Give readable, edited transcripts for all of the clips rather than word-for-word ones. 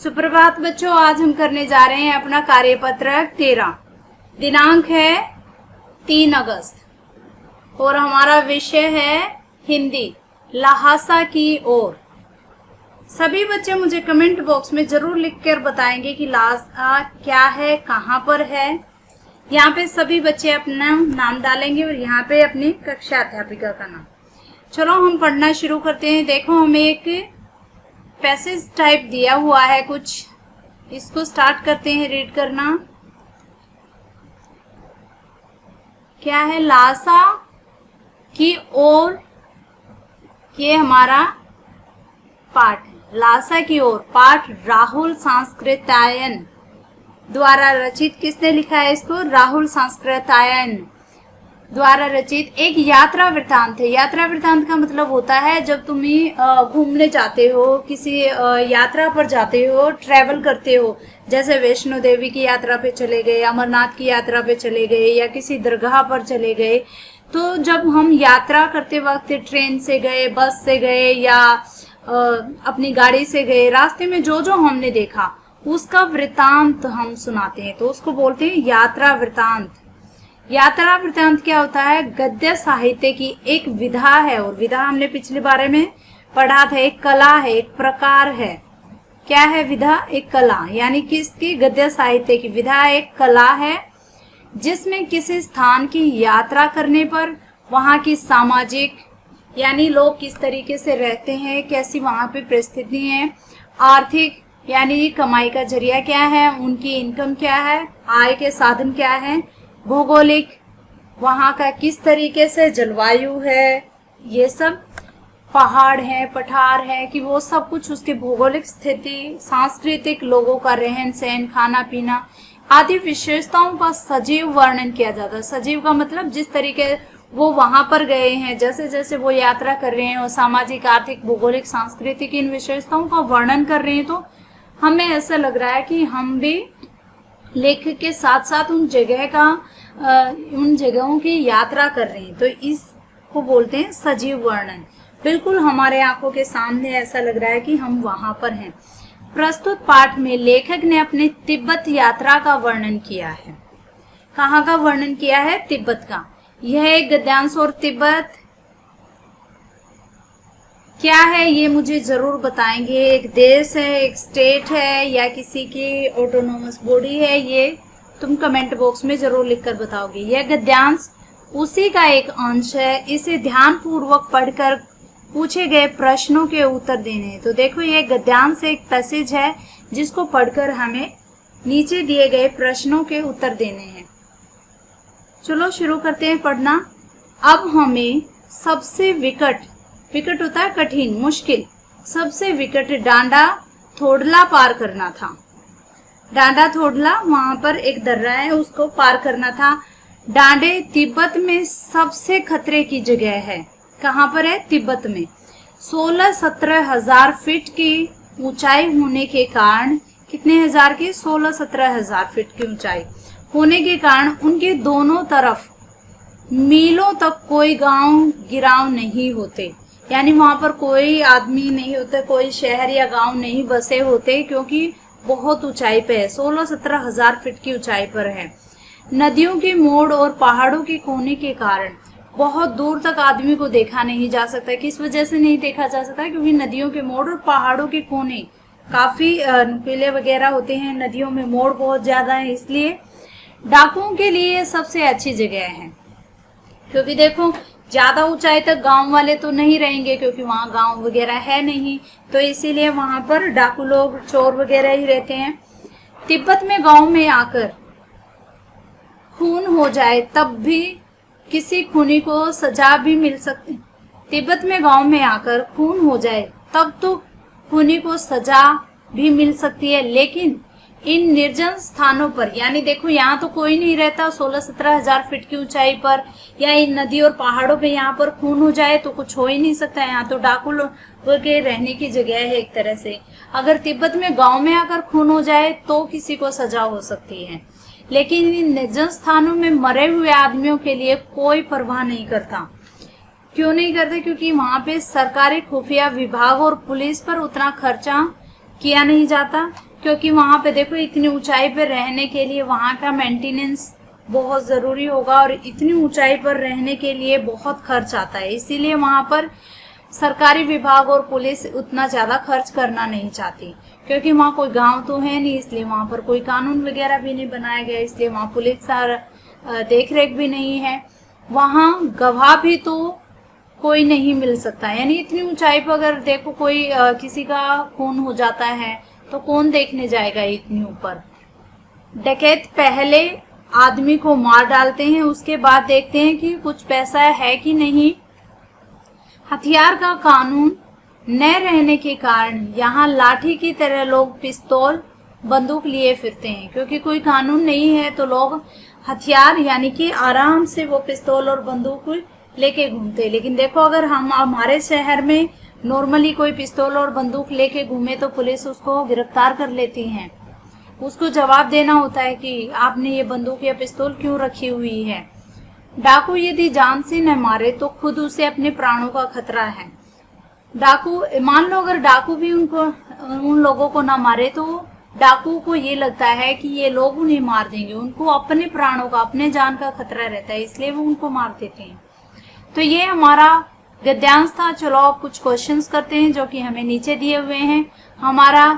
सुप्रभात बच्चों, आज हम करने जा रहे हैं अपना कार्यपत्रक 13। दिनांक है 3 अगस्त और हमारा विषय है हिंदी, लहासा की ओर। सभी बच्चे मुझे कमेंट बॉक्स में जरूर लिखकर बताएंगे कि लहासा क्या है, कहाँ पर है। यहाँ पे सभी बच्चे अपना नाम डालेंगे और यहाँ पे अपनी कक्षा अध्यापिका का नाम। चलो हम पढ़ना शुरू करते हैं। देखो, हमें एक पैसेज टाइप दिया हुआ है कुछ, इसको स्टार्ट करते हैं रीड करना। क्या है? लहासा की ओर, ये हमारा पाठ है। लहासा की ओर पाठ राहुल सांस्कृत्यायन द्वारा रचित। किसने लिखा है इसको? राहुल सांस्कृत्यायन द्वारा रचित एक यात्रा वृत्तांत है। यात्रा वृत्तांत का मतलब होता है जब तुम घूमने जाते हो, किसी यात्रा पर जाते हो, ट्रैवल करते हो, जैसे वैष्णो देवी की यात्रा पे चले गए, अमरनाथ की यात्रा पे चले गए या किसी दरगाह पर चले गए। तो जब हम यात्रा करते वक्त ट्रेन से गए, बस से गए या अपनी गाड़ी से गए, रास्ते में जो जो हमने देखा उसका वृत्तांत हम सुनाते हैं, तो उसको बोलते हैं यात्रा वृत्तांत। यात्रा वृत्तांत क्या होता है? गद्य साहित्य की एक विधा है, और विधा हमने पिछले बारे में पढ़ा था, एक कला है, एक प्रकार है। क्या है विधा? एक कला, यानी किसकी? गद्य साहित्य की विधा एक कला है जिसमें किसी स्थान की यात्रा करने पर वहाँ की सामाजिक, यानी लोग किस तरीके से रहते हैं, कैसी वहाँ पे परिस्थिति है, आर्थिक यानी कमाई का जरिया क्या है, उनकी इनकम क्या है, आय के साधन क्या है, भौगोलिक वहाँ का किस तरीके से जलवायु है, ये सब पहाड़ है, पठार है, कि वो सब कुछ उसकी भौगोलिक स्थिति, सांस्कृतिक, लोगों का रहन सहन, खाना पीना आदि विशेषताओं का सजीव वर्णन किया जाता है। सजीव का मतलब जिस तरीके वो वहां पर गए हैं, जैसे जैसे वो यात्रा कर रहे हैं और सामाजिक, आर्थिक, भौगोलिक, सांस्कृतिक इन विशेषताओं का वर्णन कर रहे हैं, तो हमें ऐसा लग रहा है कि हम भी लेखक के साथ साथ उन जगहों की यात्रा कर रहे हैं, तो इसको बोलते हैं सजीव वर्णन। बिल्कुल हमारे आंखों के सामने ऐसा लग रहा है कि हम वहां पर हैं। प्रस्तुत पाठ में लेखक ने अपनी तिब्बत यात्रा का वर्णन किया है। कहाँ का वर्णन किया है? तिब्बत का। यह एक गद्यांश और तिब्बत क्या है ये मुझे जरूर बताएंगे। एक देश है, एक स्टेट है, या किसी की ऑटोनोमस बॉडी है, ये तुम कमेंट बॉक्स में जरूर लिखकर बताओगे। यह गद्यांश उसी का एक अंश है। इसे ध्यान पूर्वक पढ़कर पूछे गए प्रश्नों के उत्तर देने हैं। तो देखो, यह गद्यांश एक पैसेज है जिसको पढ़कर हमें नीचे दिए गए प्रश्नों के उत्तर देने हैं। चलो शुरू करते हैं पढ़ना। अब हमें सबसे विकट होता है कठिन, मुश्किल, सबसे विकट डांडा थोडला पार करना था। डांडा थोडला, वहां पर एक दर्रा है, उसको पार करना था। डांडे तिब्बत में सबसे खतरे की जगह है। कहाँ पर है? तिब्बत में। 16-17 हजार फीट की ऊंचाई होने के कारण, कितने हजार की? 16-17 हजार फीट की ऊंचाई होने के कारण उनके दोनों तरफ मीलों तक कोई गांव गिराव नहीं होते, यानी वहां पर कोई आदमी नहीं होते, कोई शहर या गांव नहीं बसे होते, क्योंकि बहुत ऊंचाई पे है, 16-17 हजार फीट की ऊंचाई पर है। नदियों के मोड़ और पहाड़ों के कोने के कारण बहुत दूर तक आदमी को देखा नहीं जा सकता। किस वजह से नहीं देखा जा सकता? क्योंकि नदियों के मोड़ और पहाड़ों के कोने काफी नुकीले वगैरह होते हैं, नदियों में मोड़ बहुत ज्यादा है, इसलिए डाकुओं के लिए सबसे अच्छी जगह है। क्योंकि देखो, ज्यादा ऊंचाई तक गांव वाले तो नहीं रहेंगे, क्योंकि वहां गांव वगैरह है नहीं, तो इसीलिए वहां पर डाकू लोग, चोर वगैरह ही रहते हैं। तिब्बत में गांव में आकर खून हो जाए तब भी किसी खूनी को सजा भी मिल सकती। तिब्बत में गांव में आकर खून हो जाए तब तो खूनी को सजा भी मिल सकती है, लेकिन इन निर्जन स्थानों पर, यानी देखो यहाँ तो कोई नहीं रहता 16-17 हजार फीट की ऊंचाई पर, या इन नदी और पहाड़ों पे यहाँ पर खून हो जाए तो कुछ हो ही नहीं सकता। यहाँ तो डाकू लोगों के रहने की जगह है एक तरह से। अगर तिब्बत में गांव में आकर खून हो जाए तो किसी को सजा हो सकती है, लेकिन इन निर्जन स्थानों में मरे हुए आदमियों के लिए कोई परवाह नहीं करता। क्यों नहीं करते? क्योंकि वहां पे सरकारी खुफिया विभाग और पुलिस पर उतना खर्चा किया नहीं जाता, क्योंकि वहां पे देखो इतनी ऊंचाई पर रहने के लिए वहां का मेंटेनेंस बहुत ज़रूरी होगा, और इतनी ऊंचाई पर रहने के लिए बहुत खर्च आता है। इसीलिए वहां पर सरकारी विभाग और पुलिस उतना ज़्यादा खर्च करना नहीं चाहती, क्योंकि वहाँ कोई गांव तो है नहीं, इसलिए वहाँ पर कोई कानून वगैरह भी नहीं बनाया गया, इसलिए वहाँ पुलिस देख रेख भी नहीं है। वहाँ गवाह भी तो कोई नहीं मिल सकता, यानी इतनी ऊंचाई पर अगर देखो कोई किसी का खून हो जाता है तो कौन देखने जाएगा इतनी ऊपर। डकैत पहले आदमी को मार डालते हैं, उसके बाद देखते हैं कि कुछ पैसा है कि नहीं। हथियार का कानून न रहने के कारण यहाँ लाठी की तरह लोग पिस्तौल बंदूक लिए फिरते हैं, क्योंकि कोई कानून नहीं है तो लोग हथियार यानी कि आराम से वो पिस्तौल और बंदूक लेके घूमते हैं। लेकिन देखो अगर हम हमारे शहर में नॉर्मली कोई पिस्तौल और बंदूक लेके घूमे तो पुलिस उसको गिरफ्तार कर लेती है, उसको जवाब देना होता है कि आपने ये बंदूक या पिस्तौल क्यों रखी हुई है। डाकू यदि जान से न मारे तो खुद उसे अपने प्राणों का खतरा है। डाकू, मान लो अगर डाकू भी उन लोगों को ना मारे तो डाकू को ये लगता है कि ये लोग उन्हें मार देंगे, उनको अपने प्राणों का, अपने जान का खतरा रहता है, इसलिए वो उनको मार देते हैं। तो ये हमारा गद्यांश था। चलो अब कुछ क्वेश्चंस करते हैं जो कि हमें नीचे दिए हुए हैं। हमारा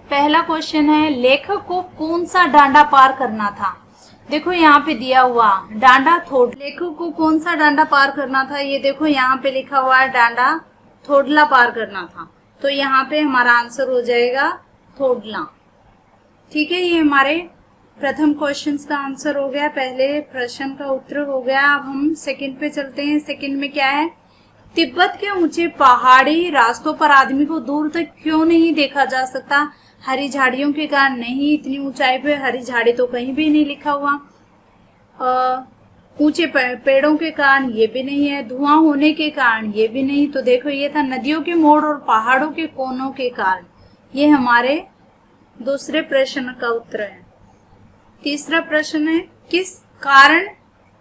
पहला क्वेश्चन है, लेखक को कौन सा डांडा पार करना था। देखो यहाँ पे दिया हुआ डांडा थोड़, लेखक को कौन सा डांडा पार करना था, ये देखो यहाँ पे लिखा हुआ है डांडा थोड़ला पार करना था, तो यहाँ पे हमारा आंसर हो जाएगा थोड़ला। ठीक है, ये हमारे प्रथम क्वेश्चन का आंसर हो गया, पहले प्रश्न का उत्तर हो गया। अब हम सेकंड पे चलते हैं। सेकंड में क्या है, तिब्बत के ऊंचे पहाड़ी रास्तों पर आदमी को दूर तक क्यों नहीं देखा जा सकता। हरी झाड़ियों के कारण नहीं, इतनी ऊंचाई पे हरी झाड़ी तो कहीं भी नहीं लिखा हुआ। ऊंचे पेड़ों के कारण ये भी नहीं है, धुआं होने के कारण ये भी नहीं। तो देखो ये था नदियों के मोड़ और पहाड़ों के कोनों के कारण, ये हमारे दूसरे प्रश्न का उत्तर है। तीसरा प्रश्न है, किस कारण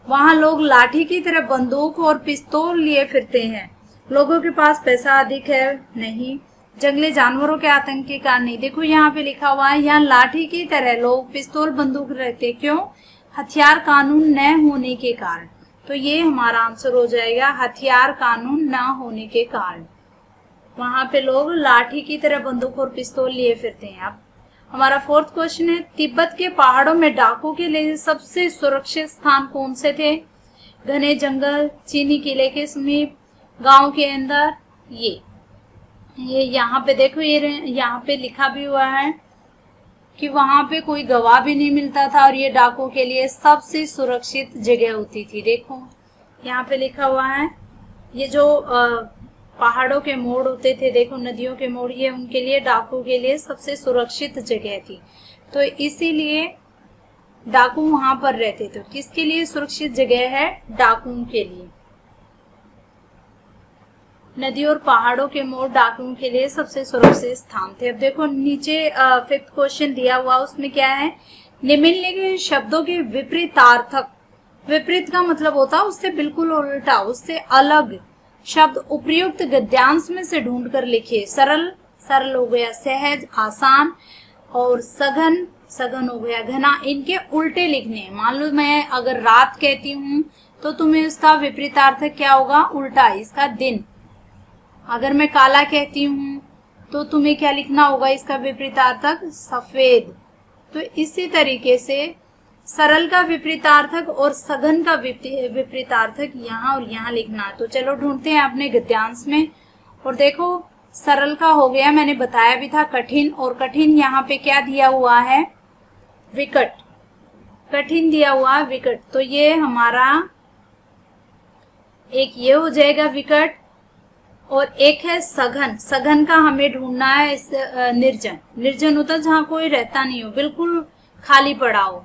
वहां लोग लाठी की तरह बंदूक और पिस्तौल लिए फिरते हैं। लोगों के पास पैसा अधिक है, नहीं। जंगली जानवरों के आतंक के कारण नहीं। देखो यहाँ पे लिखा हुआ है, यहाँ लाठी की तरह लोग पिस्तौल बंदूक रहते, क्यों, हथियार कानून न होने के कारण। तो ये हमारा आंसर हो जाएगा, हथियार कानून न होने के कारण वहां पे लोग लाठी की तरह बंदूक और पिस्तौल लिए फिरते हैं। अब हमारा फोर्थ क्वेश्चन है, तिब्बत के पहाड़ों में डाकू के लिए सबसे सुरक्षित स्थान कौन से थे। घने जंगल, चीनी किले के समीप, गांव के अंदर। ये यहाँ पे देखो, ये यहाँ पे लिखा भी हुआ है कि वहां पे कोई गवाह भी नहीं मिलता था और ये डाकू के लिए सबसे सुरक्षित जगह होती थी। देखो यहाँ पे लिखा हुआ है, ये जो पहाड़ों के मोड़ होते थे, देखो नदियों के मोड़, ये उनके लिए, डाकू के लिए सबसे सुरक्षित जगह थी। तो इसीलिए डाकू वहां पर रहते थे। किसके लिए सुरक्षित जगह है, डाकुओं के लिए। नदी और पहाड़ों के मोड़ डाकुओं के लिए सबसे सुरक्षित स्थान थे। अब देखो नीचे फिफ्थ क्वेश्चन दिया हुआ, उसमें क्या है, निम्नलिखित शब्दों के विपरीतार्थक। विपरीत का मतलब होता है उससे बिल्कुल उल्टा, उससे अलग शब्द उपयुक्त गद्यांश में से ढूंढ कर लिखिए। सरल, सरल हो गया, सहज, आसान, और सघन, सघन हो गया, घना। इनके उल्टे लिखने। मान लो मैं अगर रात कहती हूँ तो तुम्हें उसका विपरीतार्थक क्या होगा, उल्टा, इसका दिन। अगर मैं काला कहती हूँ तो तुम्हें क्या लिखना होगा, इसका विपरीतार्थक सफेद। तो इसी तरीके से सरल का विपरीतार्थक और सघन का विपरीतार्थक यहाँ और यहाँ लिखना है। तो चलो ढूंढते हैं अपने गद्यांश में। और देखो सरल का हो गया, मैंने बताया भी था कठिन, और कठिन यहाँ पे क्या दिया हुआ है, विकट। कठिन दिया हुआ है विकट, तो ये हमारा एक ये हो जाएगा विकट, और एक है सघन। सघन का हमें ढूंढना है निर्जन। निर्जन होता है जहाँ कोई रहता नहीं हो, बिल्कुल खाली पड़ा हो,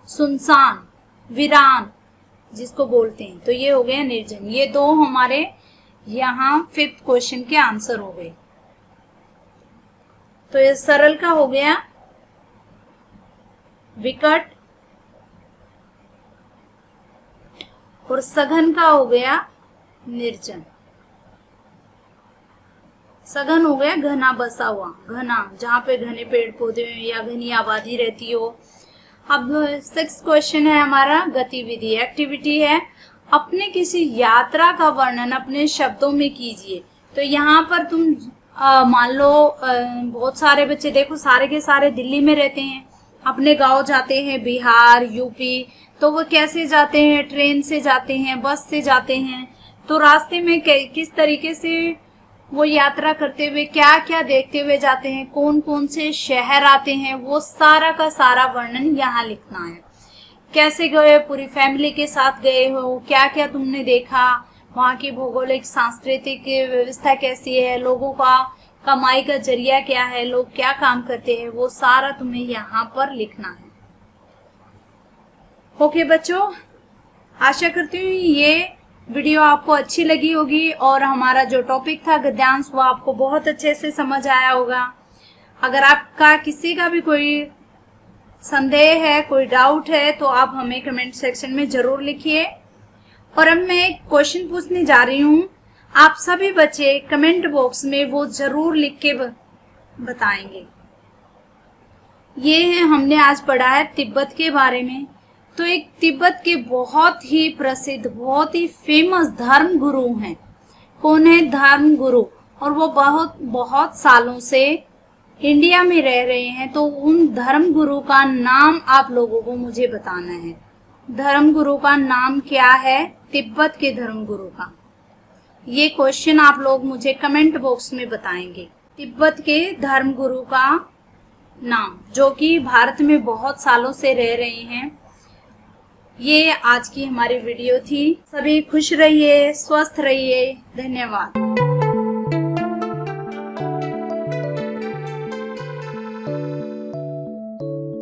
सुनसान, वीरान जिसको बोलते हैं। तो ये हो गया निर्जन। ये दो हमारे यहाँ फिफ्थ क्वेश्चन के आंसर हो गए। तो ये सरल का हो गया विकट, और सघन का हो गया निर्जन। सघन हो गया घना बसा हुआ, घना जहाँ पे घने पेड़ पौधे या घनी आबादी रहती हो। अब 6th क्वेश्चन है हमारा गतिविधि, एक्टिविटी है। अपने किसी यात्रा का वर्णन अपने शब्दों में कीजिए। तो यहाँ पर तुम मान लो बहुत सारे बच्चे देखो सारे के सारे दिल्ली में रहते हैं, अपने गांव जाते हैं बिहार यूपी, तो वो कैसे जाते हैं, ट्रेन से जाते हैं, बस से जाते हैं। तो रास्ते में किस तरीके से वो यात्रा करते हुए क्या क्या देखते हुए जाते हैं, कौन कौन से शहर आते हैं, वो सारा का सारा वर्णन यहाँ लिखना है। कैसे गए, पूरी फैमिली के साथ गए हो, क्या क्या तुमने देखा, वहाँ की भौगोलिक सांस्कृतिक व्यवस्था कैसी है, लोगों का कमाई का जरिया क्या है, लोग क्या काम करते हैं, वो सारा तुम्हें यहाँ पर लिखना है। ओके बच्चों, आशा करती हूँ ये वीडियो आपको अच्छी लगी होगी और हमारा जो टॉपिक था गद्यांश वो आपको बहुत अच्छे से समझ आया होगा। अगर आपका किसी का भी कोई संदेह है, कोई डाउट है, तो आप हमें कमेंट सेक्शन में जरूर लिखिए। और अब मैं एक क्वेश्चन पूछने जा रही हूँ, आप सभी बच्चे कमेंट बॉक्स में वो जरूर लिख के बताएंगे। ये है हमने आज पढ़ा है तिब्बत के बारे में। तो एक तिब्बत के बहुत ही प्रसिद्ध, बहुत ही फेमस धर्म गुरु हैं। कौन है? धर्म गुरु। और वो बहुत सालों से इंडिया में रह रहे हैं। तो उन धर्म गुरु का नाम आप लोगों को मुझे बताना है। धर्म गुरु का नाम क्या है? तिब्बत के धर्म गुरु का। ये क्वेश्चन आप लोग मुझे कमेंट बॉक्स में बताएंगे। तिब्बत के धर्म गुरु का नाम, जो कि भारत में बहुत सालों से रह रहे हैं। ये आज की हमारी वीडियो थी। सभी खुश रहिए, स्वस्थ रहिए। धन्यवाद।